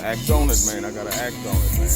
Act on it, man. I gotta act on it, man.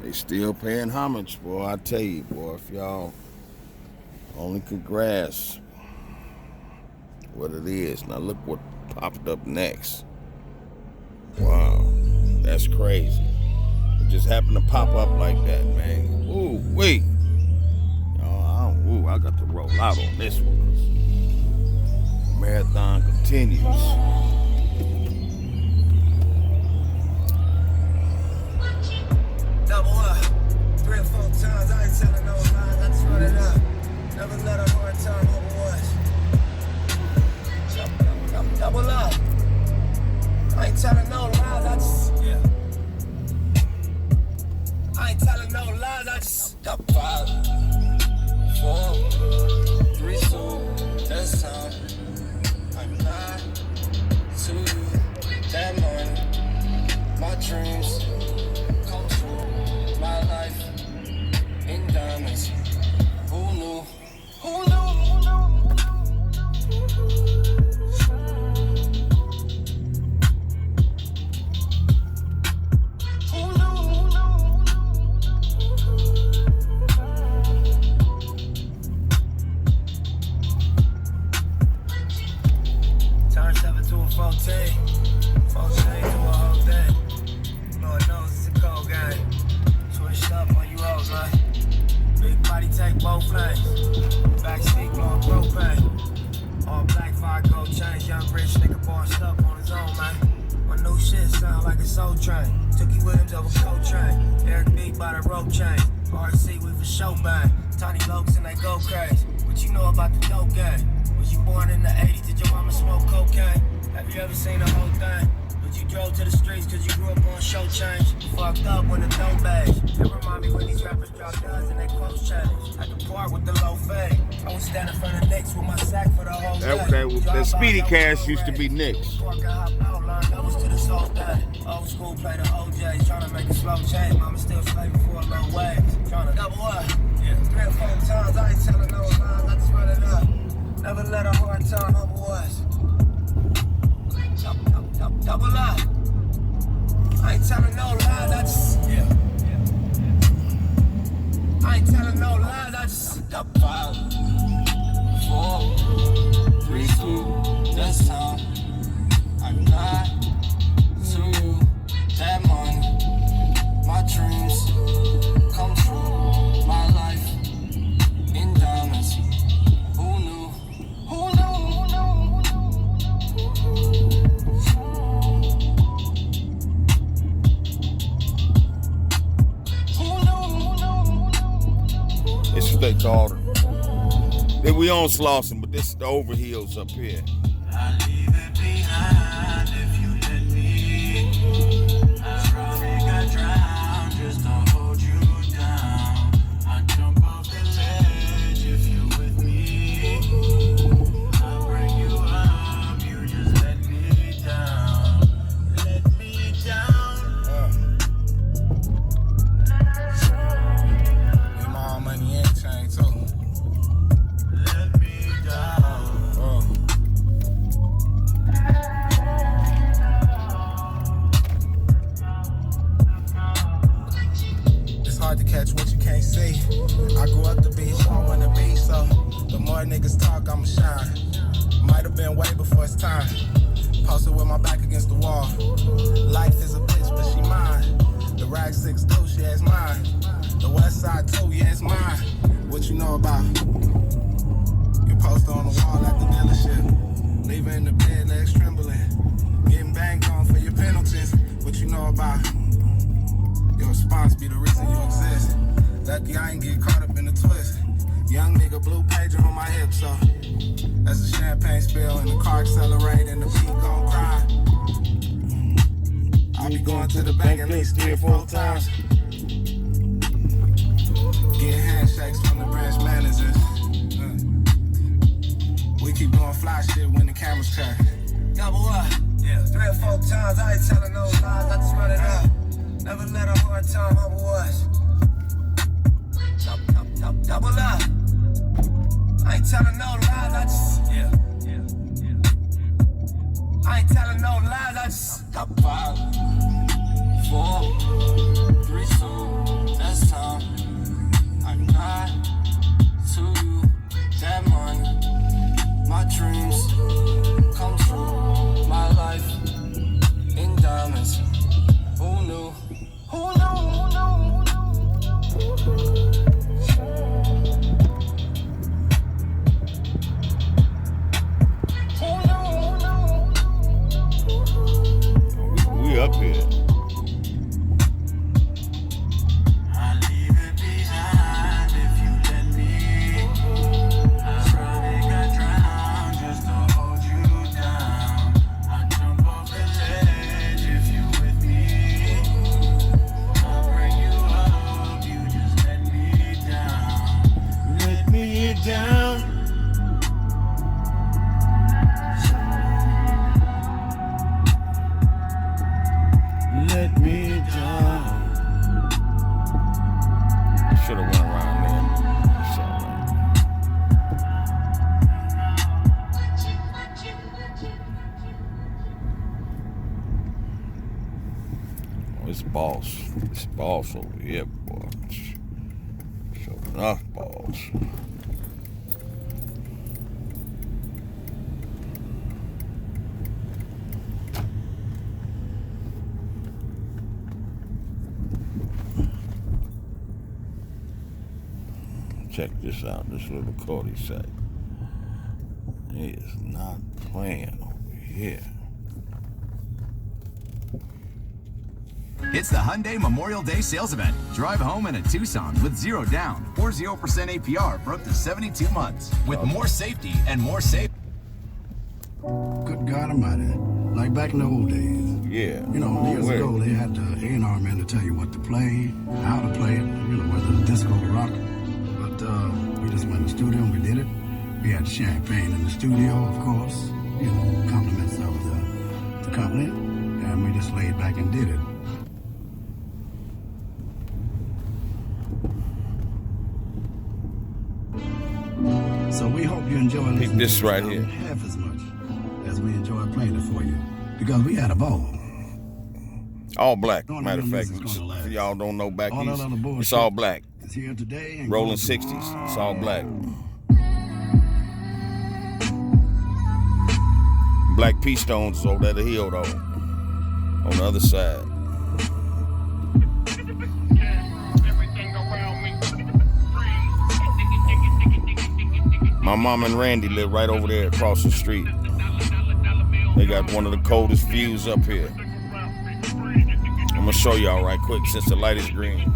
They still paying homage, boy. I tell you, boy, if y'all only could grasp what it is. Now look what popped up next. Wow, that's crazy. It just happened to pop up like that, man. Ooh, wait. I got to roll out on this one, 'cause marathon continues. Double up, 3 or 4 times, I ain't telling no lie. Top 5, 4, 3, 2, that's time. I'm not to you that morning. My dreams come true. My life in diamonds. Who knew? Who knew? Turn 7 to a 14. 14 to a whole thing. Lord knows it's a cold game. Switched up on you hoes, man. Big body take both lanes. Backseat blowing propane. All black, 5 gold chains. Young rich nigga bossed up on his own, man. My new shit sound like a soul train. Took you with him to a cold train. Eric B by the rope chain. RC, we for show bang. Tiny lokes and they go crazy. What you know about the dope game? Was you born in the 80s? Did your mama smoke cocaine? Have you ever seen the whole thing? But you drove to the streets cause you grew up on show change. You fucked up when the dope beige. It remind me when these rappers drop guns and they close challenge. At the park with the low fade. I was standing in front of Knicks with my sack for the whole day. That Speedy Cash used to be Knicks. Park and hop out, line doubles to this whole thing. Old school play the OJs, trying to make a slow change. Mama still slaving for a low wage. Trying to double up. Yeah. 3 or 4 times, I ain't telling no lies, I just run it up. Never let a hard time humble us. Double up. I ain't telling no lies, I just, I ain't telling no lies, I just, 5, 4, 3, 2, that's time. I'm not to you that morning. My dreams come true. My life in diamonds. Who knew? Who knew? This is what they called it. Then we on Slauson, but this is the overheels up here. I leave it behind if you let me. I probably got drowned just to hold you down. I jump off the ledge if you're with me. I bring you up, you just let me down. Let me down. Get my own money and chain too. Let me down. It's hard to catch what you can't see. I grew up to be who I wanna be, so the more niggas talk, I'ma shine. Might have been way before it's time. Posted with my back against the wall. Life is a bitch, but she mine. The rag 6'2", yeah, it's mine. The west side too, yeah, it's mine. What you know about? Your poster on the wall at the dealership. Leaving in the bed, legs trembling. Getting banged on for your penalties. What you know about? Your response be the reason you exist. Lucky I ain't get caught up in the twist. Young nigga blue pager on my hip, so that's a champagne spill and the car accelerate and the beat gon' cry. I be going to the bank at least 3 or 4 times. Getting handshakes from the branch managers. We keep doing fly shit when the cameras cut. Double up. 3 or 4 times, I ain't telling no lies, I just run it up. Never let a hard time humble us. Double up. I ain't telling no lies, I just, I ain't telling no lies, I just, 5, 4, 3, 2, that's time. I'm not to you that morning. My dreams come true. My life in diamonds. Who knew? Who knew? We up here. down. Let me down. Should have went around there. It's all right. Oh, it's boss. It's boss over here, boy. Show enough balls. Check this out, this little cul-de-sac. He is not playing over here. It's the Hyundai Memorial Day sales event. Drive home in a Tucson with 0 down or 0% APR for up to 72 months. With more safety and more safe. Good God Almighty. Like back in the old days. Yeah. You know, years ago, they had the A&R man to tell you what to play, how to play it, you know, whether it's disco or rock. But we just went in the studio and we did it. We had champagne in the studio, of course, you know, compliments of the company. And we just laid back and did it. So we hope you enjoy listening this to right this here. half as much as we enjoy playing it for you. Because we had a ball. All black, None of matter of them fact. music's gonna last. If y'all don't know back All that east, other bullshit it's all black. It's here today and Rolling gone 60s, it's all black. Black Pea Stones is over at the hill though. On the other side. My mom and Randy live right over there across the street. They got one of the coldest views up here. I'm gonna show y'all right quick since the light is green.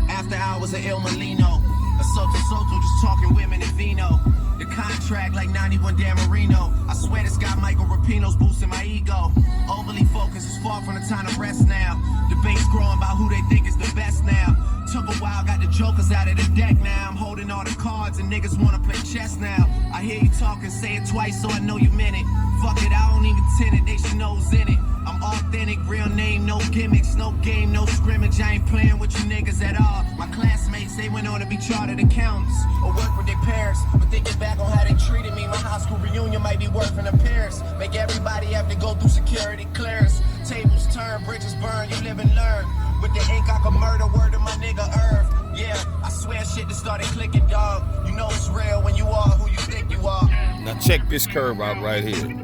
After hours of Il Molino, a Soto, just talking women and vino. The contract like 91 Dan Marino. I swear this guy Michael Rapino's boosting my ego. Overly focused is far from the time to rest now. Debates growing about who they think is the best now. Took a while, got the jokers out of the deck now. I'm holding all the cards and niggas wanna play chess now. I hear you talking, say it twice so I know you meant it. Fuck it, I don't even tend it, they should know who's in it. I'm authentic, real name, no gimmicks, no game, no scrimmage. I ain't playing with you niggas at all. My classmates, they went on to be chartered accountants or work with their parents. But thinking back on how they treated me, my high school reunion might be worth an appearance. Make everybody have to go through security clearance. Tables turn, bridges burn, you live and learn. With the ink, I could murder, word to my nigga Irv. Yeah, I swear shit just started clicking, dog. You know it's real when you are who you think you are. Now check this curve out right here.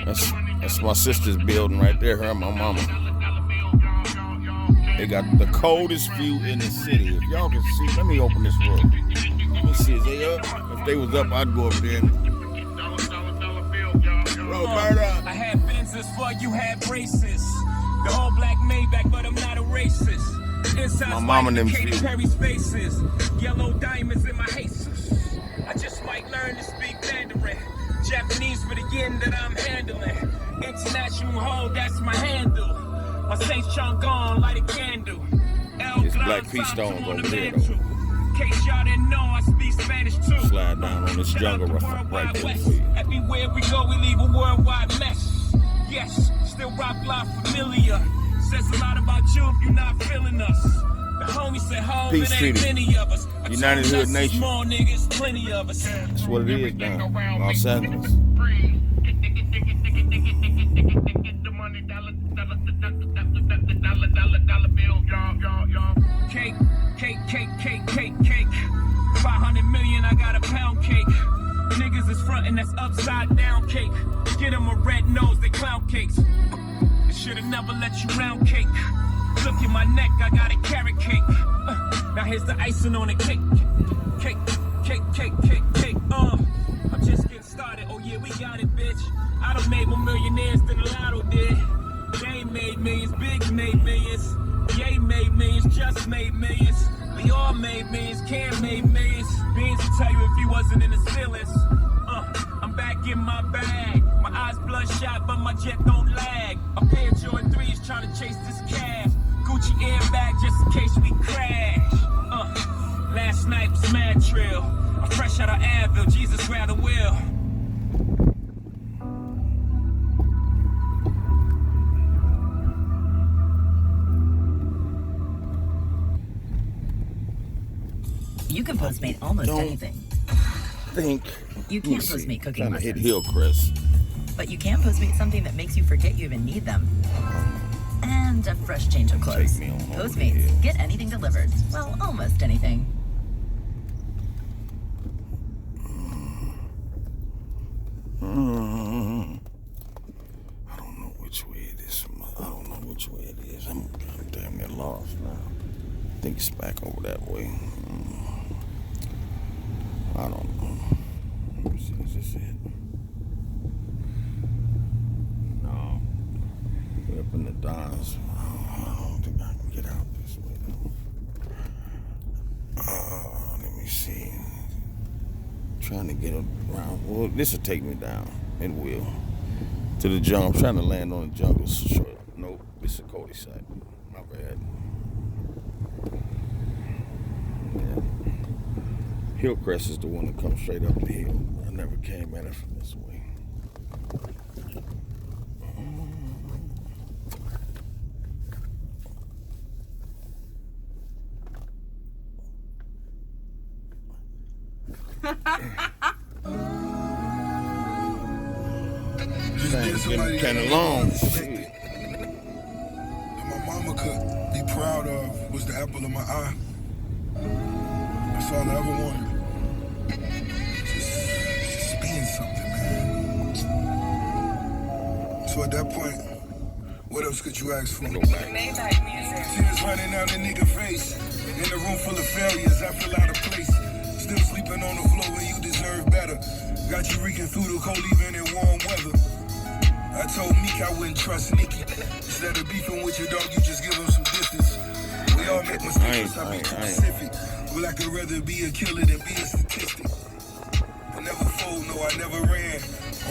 That's my sister's building right there, her and my mama. They got the coldest view in the city. If y'all can see, let me open this room. Let me see, is they up? If they was up, I'd go over there and Roberta. I had Benzes for you had braces. The whole black Maybach, but I'm not a racist. Inside My mom and them Katy view. Perry's faces. Yellow diamonds in my Jesus. I just might learn to speak Mandarin. Japanese for the yen that I'm handling. International hoe, that's my handle. My Saint Chang'an, light a candle. It's Black Pea Stones over there, though. In case y'all didn't know, I speak Spanish too. Slide down on this jungle right there for you. Everywhere we go, we leave a worldwide mess. Yes, still rock life familiar. Says a lot about you if you're not feeling us. The homie said home, Peace it ain't treaty. many of us. United Hood Nation. Small niggas, plenty of us. That's what it is down in Los Angeles. Cake, cake, cake, cake, cake, cake. 500 million, I got a pound cake. Niggas is frontin', that's upside down cake. Get them a red nose, they clown cakes. Should've never let you round cake. Look at my neck, I got a carrot cake. Now here's the icing on the cake. Cake, cake, cake, cake, cake. I'm just getting started. Oh yeah, we got it, bitch. I done made more millionaires than the Lotto did. They made millions, Biggs made millions. Ye made millions, just made millions. We all made millions, Cam made millions. Beans will tell you if he wasn't in his feelings. I'm back in my bag. My eyes bloodshot, but my jet don't lag. A pair of Jordan 3s trying to chase this cash. Gucci airbag just in case we crash. Last night was mad trill. I'm fresh out of Advil, Jesus grab the wheel. You can Postmate almost anything. You can't Postmate cooking lessons. Hit lessons. Hillcrest. But you can Postmate something that makes you forget you even need them. And a fresh change of clothes. Take me on over Postmates, here. get anything delivered. Well, almost anything. I don't know which way it is. I don't know which way it is. I'm damn near lost now. I think it's back over that way. I don't know. Let me see, is this it? No. We're up in the Dons. I don't think I can get out this way though. Let me see. Trying to get around. Well, this will take me down. It will. To the jungle. I'm trying to land on the jungle short. Nope, it's a Cody site. My bad. Yeah. Hillcrest is the one that comes straight up the hill. I never came at it from this way. Thing's getting kind of long. Shit. That my mama could be proud of was the apple of my eye. That's all I ever wanted. Just being something, man. So at that point, what else could you ask for? Go back. Tears running out a nigga face. In a room full of failures, I feel out of place. Still sleeping on the floor when you deserve better. Got you reeking through the cold even in warm weather. I told Meek I wouldn't trust Nikki. Instead of beefing with your dog, you just give him some distance. We all make mistakes, I be too specific. Well, I could rather be a killer than be a statistic. I never fold, no, I never ran.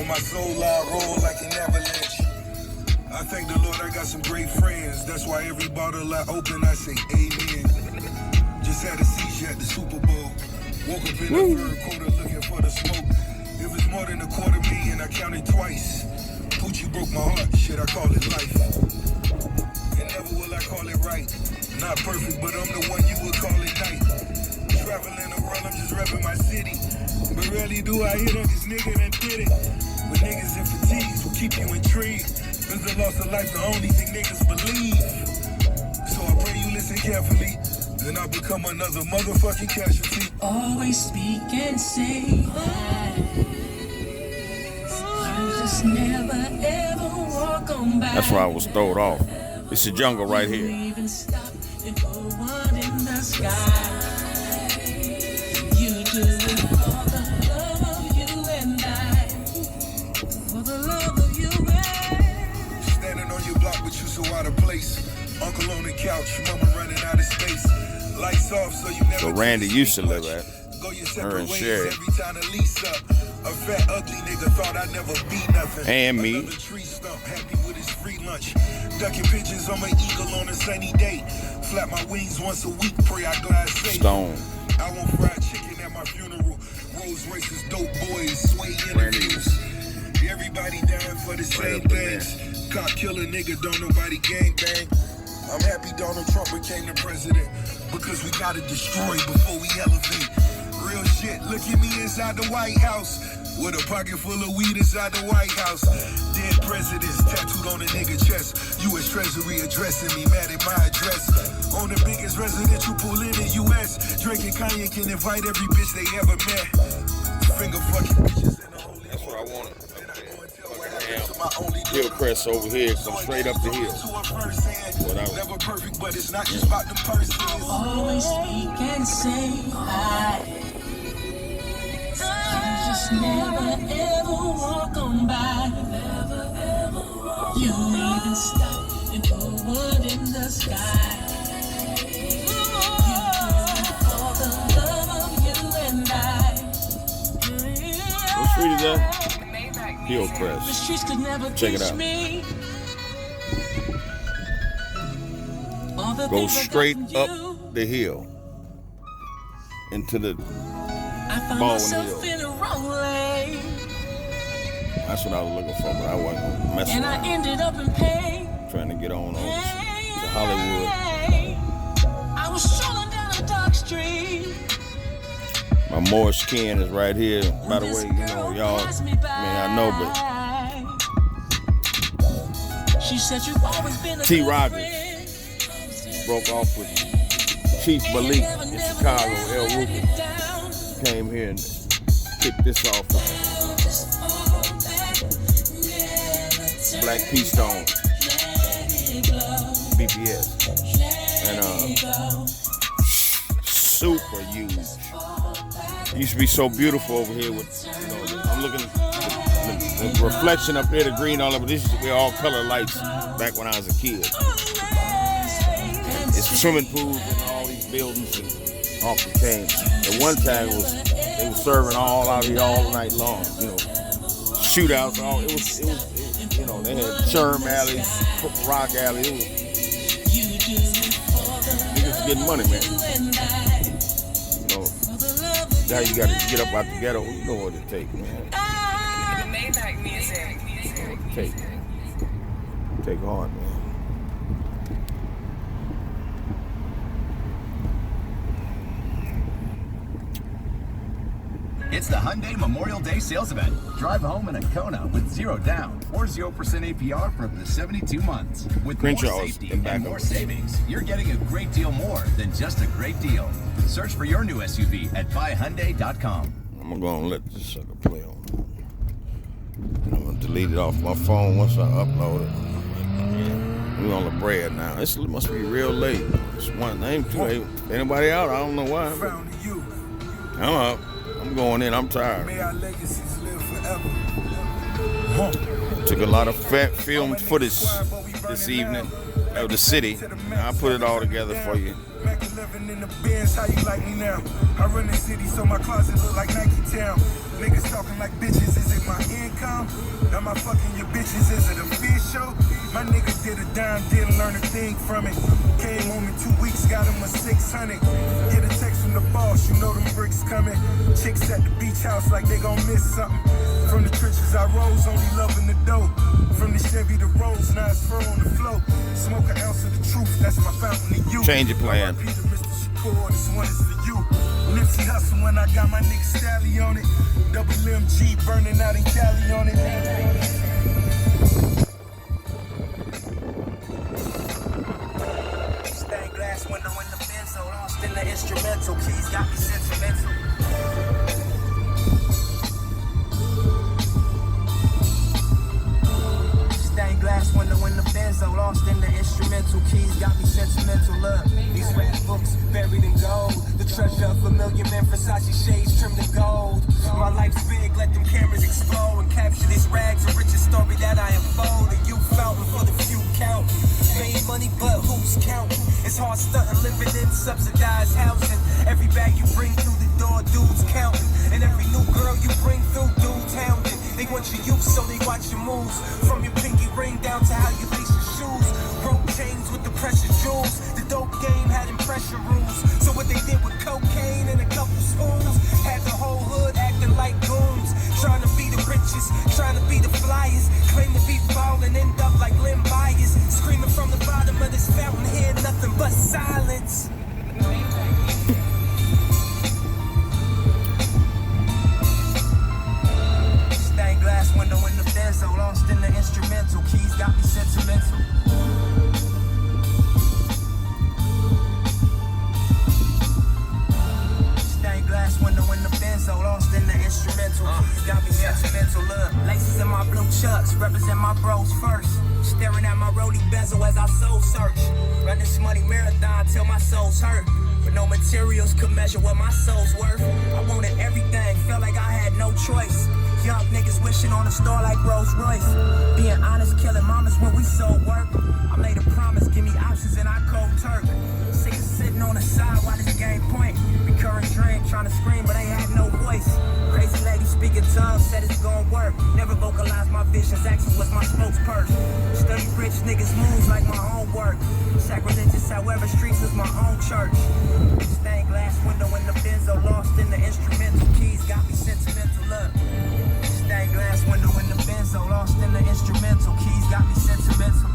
On my soul, I roll like an avalanche. I thank the Lord I got some great friends. That's why every bottle I open, I say amen. Just had a seizure at the Super Bowl. Woke up in the third quarter looking for the smoke. It was more than $250,000, I counted twice. Gucci broke my heart, shit, I call it life. And never will I call it right. Not perfect, but I'm the one you would call it night. Traveling the world, I'm just repping my city. But rarely do I hit on this nigga that did it. But niggas in fatigues will keep you intrigued. Cause the loss of life, the only thing niggas believe. So I pray you listen carefully. Then I'll become another motherfucking casualty. Always speak and say that. Just never ever walk on by. That's why I was throwed off. It's the jungle right here. Even stop and put one in the sky. You do it for the love of you and I. For the love of you and I. Standing on your block with you so out of place. Uncle on the couch, mama running out of space. Lights off so you never. So Randy used to live at. Go your Her separate and ways Sherry. every time the lease up. A fat ugly nigga thought I'd never be nothing. And me. Another tree stump, happy with his free lunch. Ducking pigeons on my eagle on a sunny day. Flap my wings once a week, pray I glide safe. Stone. I want fried chicken at my funeral. Rolls Royces, dope boys, sway interviews. Everybody dying for the same up in things. Cop killer nigga, don't nobody gang bang. I'm happy Donald Trump became the president because we gotta destroy before we elevate. Real shit, look at me inside the White House with a pocket full of weed inside the White House. Dead presidents tattooed on a nigga chest. U.S. Treasury addressing me, mad at my address. On the biggest residential pool in the U.S. Drinking Kanye can invite every bitch they ever met. Finger fucking bitches in the holy. That's what I wanted. Hillcrest over here, come straight up the hill. Never perfect, but it's not just about the person. Always speak and say hi. You just never ever walk on by. Never ever walk. You even stop and put one in the sky. You do it for the love of you and I. What street is that? Hillcrest. The streets could never Check it teach out. me. All the Go things I got straight from up you. the hill into the. I found Baldwin myself Hill. in a wrong lane, That's what I was looking for, but I wasn't gonna mess and I around. ended up in pain. Trying to get on over to Hollywood. I was strolling down a dark street. My Morris Ken is right here. By the way, you know, y'all, I know, but She said you've always been a T. good Rogers friend. broke off with Chief Malik in Chicago. El Rookin came here and kicked this off with Black P. Stone, BPS, and super huge. It used to be so beautiful over here with, you know, I'm looking at the reflection up there, the green all over. This is where all color lights back when I was a kid. It's swimming pools and all these buildings and off the chain. At one time they were serving all out here all night long, you know, shootouts, all it was you know, they had Sherm Alley, Rock Alley, it was niggas getting money, man. You know, now you gotta get up out the ghetto, you know what it takes, man. Take hard, man. It's the Hyundai Memorial Day sales event. Drive home in a Kona with 0 down or 0% APR for up to 72 months. With Crenshaw more is safety in back and more of- savings, you're getting a great deal more than just a great deal. Search for your new SUV at buyhyundai.com. I'm gonna go and let this sucker play on. I'm gonna delete it off my phone once I upload it. We on La Brea now. It must be real late. It's one name too. Ain't anybody out? I don't know why. But Found you. I'm up. I'm going in. I'm tired. May our legacies live forever. Took a lot of film footage this evening of the city. I put it all together for you. Mac 11 in the Benz, how you like me now? I run the city, so my closet look like Nike Town. Niggas talking like bitches, is it my income? Am I fucking your bitches, is it a fish show? My nigga did a dime, didn't learn a thing from it. Came home in 2 weeks, got him a 600. Get a text from the boss, you know them bricks coming. Chicks at the beach house like they gon' miss something. From the trenches I rose, only loving the dough. From the Chevy to Rolls, now it's fur on the float. Smoke an ounce of the truth, that's my fountain of youth. Change your plan. R.I.P. to Mr. Shakur, this one is for you. Nipsey Hussle when I got my nigga Stally on it. Double MG burning out in Cali on it. Stained glass window in the Benzo, lost in the instrumental. Keys got me sentimental. Stained glass window in the Benzo, lost in the instrumental. Keys got me sentimental. Look, these rap books buried in gold. The treasure of a million men, Versace shades trimmed in gold. My life's big, let them cameras explode and capture this rags, the richest story that I unfold. A youth fountain for the few count. Made money, but who's counting? It's hard stunting, living in subsidized housing. Every bag you bring through the door, dudes counting. And every new girl you bring through, dudes hounding. They want your youth, so they watch your moves. From your pinky ring down to how you lace your shoes. Broke chains with the precious jewels. The dope game had impression rules. So what they did with cocaine and a couple spoons had the whole hood acting like goons. Trying to be the richest, trying to be the flyest. Claim to be falling, end up like Lim Bias. Screaming from the bottom of this fountain, hear nothing but silence. Stained glass window in the Benzo, lost in the instrumental. Keys got me sentimental. Stained glass window in the Benzo, lost in the instrumental. Keys got me sentimental. Look, laces in my blue chucks, represent my bros first. Staring at my roadie bezel as I soul search. Run this money marathon till my soul's hurt. But no materials could measure what my soul's worth. I wanted everything, felt like I had no choice. Young niggas wishing on a star like Rolls Royce. Being honest, killing mamas when we sold work. I made a promise, give me options and I cold turk. Sick of sitting on the side while this game point. Recurring dream, trying to scream but ain't had no voice. Crazy lady speaking tongues, said it's gonna work. Never vocalized Study rich niggas' moves like my homework. Sacrilegious, however, streets is my own church. Stained glass window in the benzo, lost in the instrumental. Keys got me sentimental, look. Stained glass window in the benzo, lost in the instrumental. Keys got me sentimental.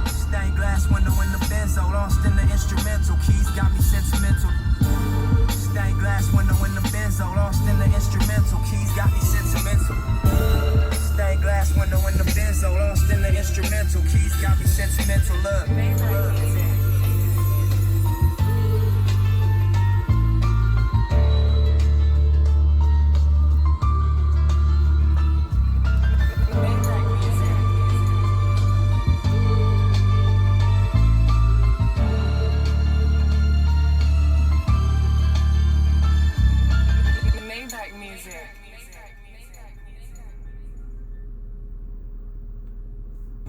Stained glass window in the benzo, lost in the instrumental. Keys got me sentimental. Stained glass window in the benzo, lost in the instrumental. Keys got me sentimental. Stained glass window in the benzo, lost in the instrumental. Keys got me sentimental. Look, look.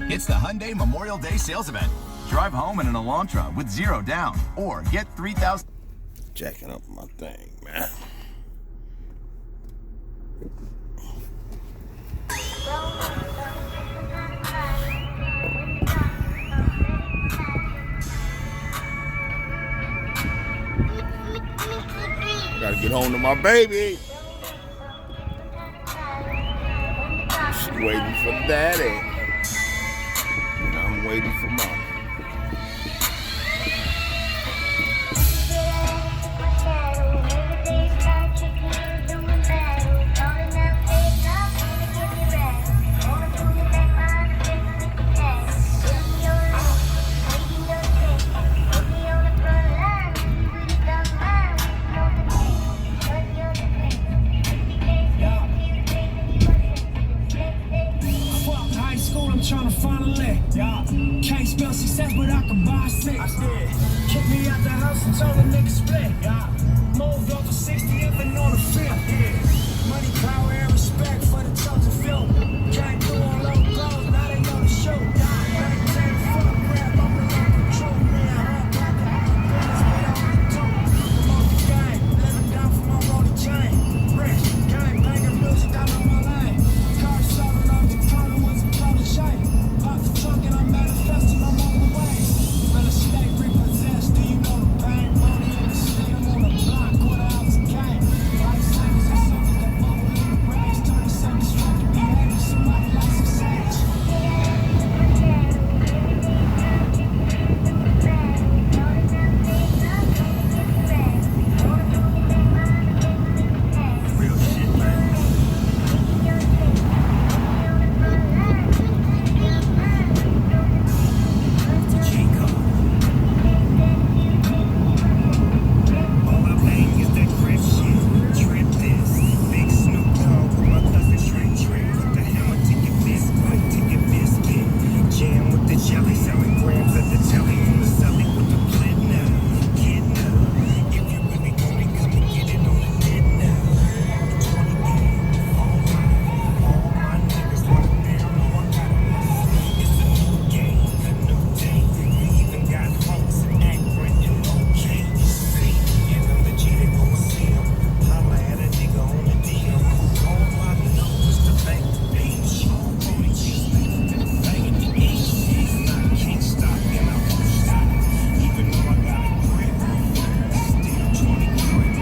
It's the Hyundai Memorial Day sales event. Drive home in an Elantra with 0 down or get $3,000. Jacking up my thing, man. Gotta get home to my baby. She waiting for daddy. And I'm waiting for mom. Trying to find a lick, yeah. Can't spell success, but I can buy 6. I did. Kicked me out the house and told a nigga split, yeah. Moved off the 60th and on the 5th, yeah. Money, power, and respect for the chosen few. Came through on low blows, now they know the show, yeah. Back then, fuck rap, I'm the local truth, man. Hard back to all the business, get on the dope. I'm on the game, living down from my rolling chain. Rich, gang, banging music down on my lane. Car solid off the corner was a protege. Pop the trunk and I'm manifesting, I'm on the way. Real estate repossessed, do you know the pain? Money in the state, I'm on the block, quarter hours a game. 5 seconds or something, the bubble in the race. 30 seconds, fucking behavior, somebody like some sage. Real shit, man. All I bang is that crib shit. Trip this. Big Snoop Dogg with my cousin Trip. Put the hammer to your biscuit, to your biscuit. Jam with the jelly, selling grams at the telly. On the celly with the blend now. Kid now. If you really want it, come and get it on the dead now. 20 game, all my niggas want it now. No, I got it. It's a new game, a new day. We even got hoes and Akron and OK. See, and I'm the G that go and see 'em. Holla at a nigga on the DM. All I know is the bank the beach. Only cheese banging the east. And I can't stop and I won't stop. Even though I got a grip, still 20 grip.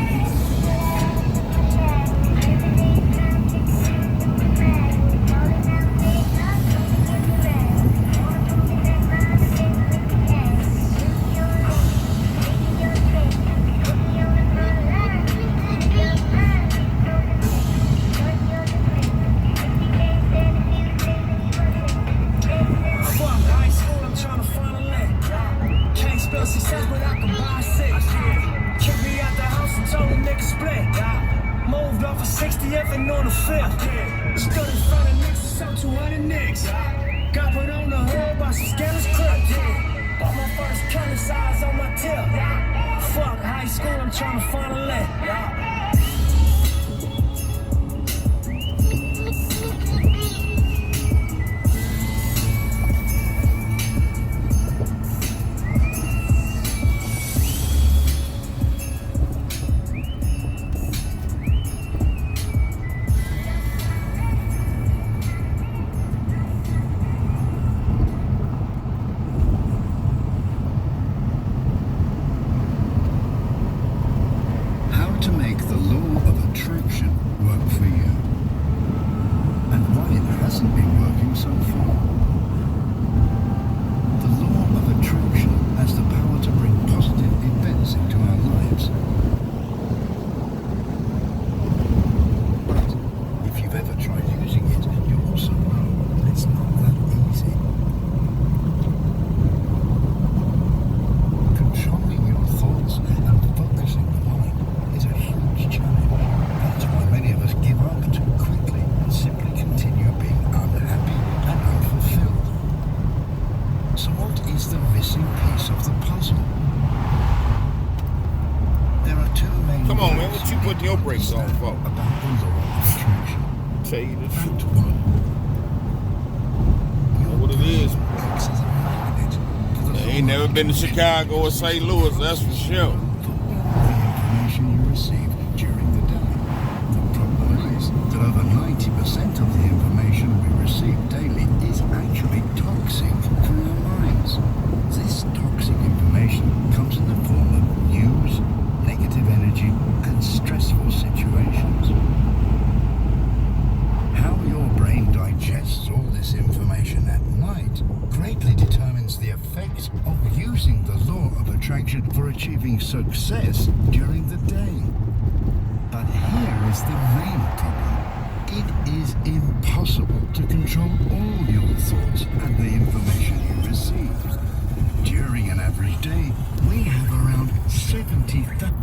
Fuck high school, I'm trying to find a lick. Can't spell success, but I can buy 6. Kicked me out the house and told a nigga split. Moved off of 60th and on the 5th. Stood in front of niggas, some 200 niggas. Got put on the hood by some scanners clip. Bought my first cannon size on my tip. Fuck high school, I'm trying to find a lick. So what is the missing piece of the puzzle? There are two main Come on, man. words What you putting your brakes on for? about the law of attraction. Tell you the Fact truth. one. Know what it is. Acts as a magnet to the They law ain't never of been to attraction. Chicago or St. Louis, that's for sure. For all the information you receive during the day. The problem is that over 90% of the information we receive daily is actually toxic for our minds. This toxic information comes in the form of news, negative energy, and stressful situations. How your brain digests all this information at night greatly determines the effect of using the law of attraction for achieving success during the day. But here is the main problem. It is impossible to control all your thoughts and the information you receive. During an average day, we have around 70,000.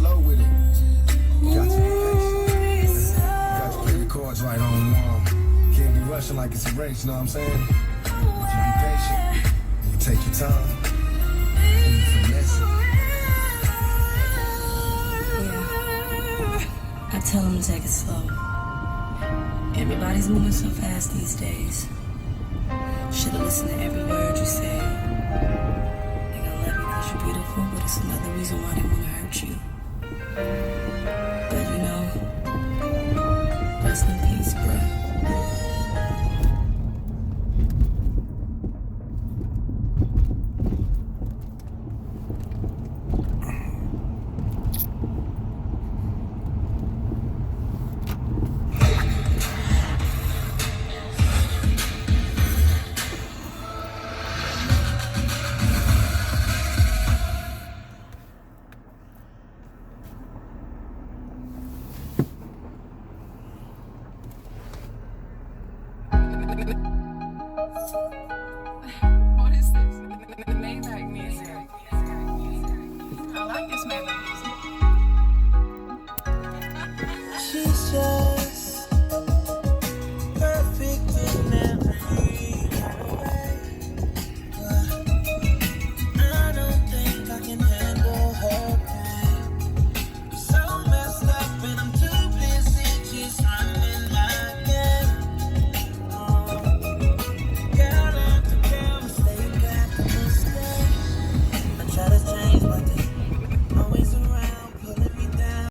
slow with it. You got to be patient. You got to play the chords right on one. Can't be rushing like it's a race, you know what I'm saying? But you be patient, and you take your time, and you finesse it. I tell them to take it slow. Everybody's moving so fast these days. Should've listened to every word you say. They gonna love you because you're beautiful, but it's another reason why they wanna hurt you. But you know, rest in peace, bruh.